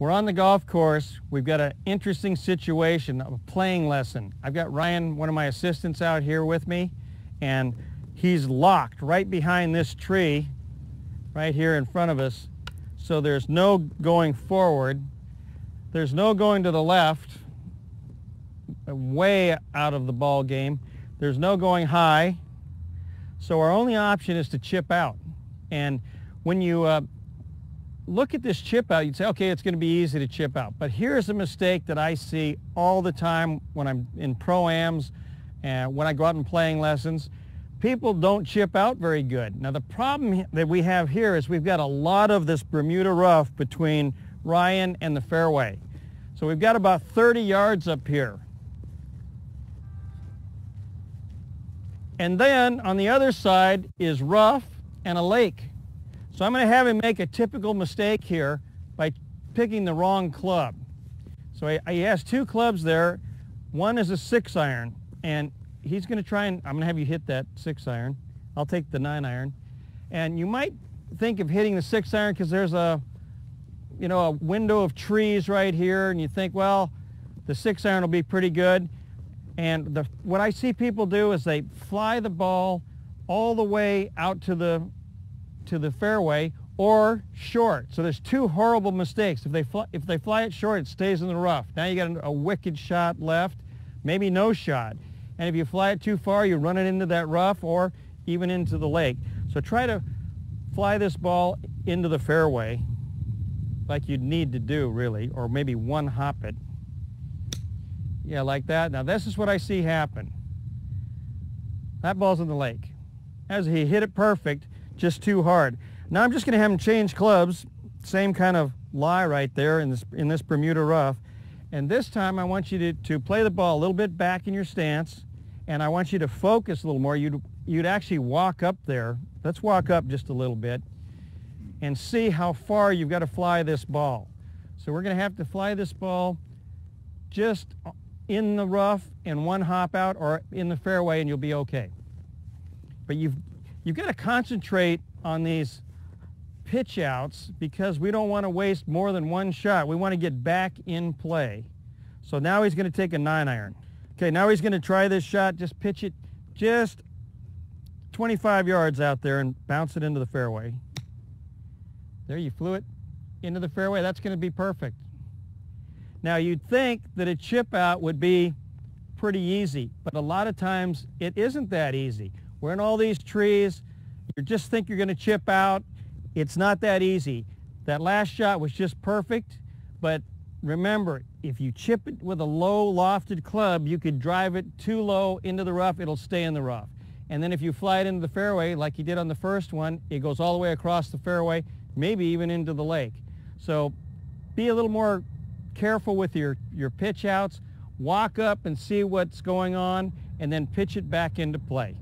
We're on the golf course. We've got an interesting situation, a playing lesson. I've got Ryan, one of my assistants, out here with me, and he's locked right behind this tree right here in front of us. So there's no going forward. There's no going to the left, way out of the ball game. There's no going high. So our only option is to chip out. And when you look at this chip out, you'd say, okay, it's going to be easy to chip out. But here's a mistake that I see all the time when I'm in pro-ams and when I go out and playing lessons. People don't chip out very good. Now the problem that we have here is we've got a lot of this Bermuda rough between Ryan and the fairway. So we've got about 30 yards up here. And then on the other side is rough and a lake. So I'm going to have him make a typical mistake here by picking the wrong club. So he has two clubs there. One is a 6-iron, and he's going to try and, I'm going to have you hit that 6-iron. I'll take the 9-iron. And you might think of hitting the 6-iron because there's a window of trees right here, and you think, well, the 6-iron will be pretty good. And what I see people do is they fly the ball all the way out to the fairway or short. So there's two horrible mistakes. If they fly it short, it stays in the rough. Now you got a wicked shot left, maybe no shot. And if you fly it too far, you run it into that rough or even into the lake. So try to fly this ball into the fairway like you'd need to do, really, or maybe one hop it. Yeah, like that. Now this is what I see happen. That ball's in the lake. As he hit it perfect, just too hard. Now I'm just going to have him change clubs. Same kind of lie right there in this Bermuda rough. And this time I want you to play the ball a little bit back in your stance, and I want you to focus a little more. You'd actually walk up there. Let's walk up just a little bit and see how far you've got to fly this ball. So we're going to have to fly this ball just in the rough and one hop out, or in the fairway, and you'll be okay. But you've got to concentrate on these pitch outs because we don't want to waste more than one shot. We want to get back in play. So now he's going to take a 9-iron. Okay, now he's going to try this shot. Just pitch it just 25 yards out there and bounce it into the fairway. There, you flew it into the fairway. That's going to be perfect. Now you'd think that a chip out would be pretty easy, but a lot of times it isn't that easy. We're in all these trees. You just think you're going to chip out. It's not that easy. That last shot was just perfect, but remember, if you chip it with a low lofted club, you could drive it too low into the rough, it'll stay in the rough. And then if you fly it into the fairway, like you did on the first one, it goes all the way across the fairway, maybe even into the lake. So be a little more careful with your pitch outs. Walk up and see what's going on, and then pitch it back into play.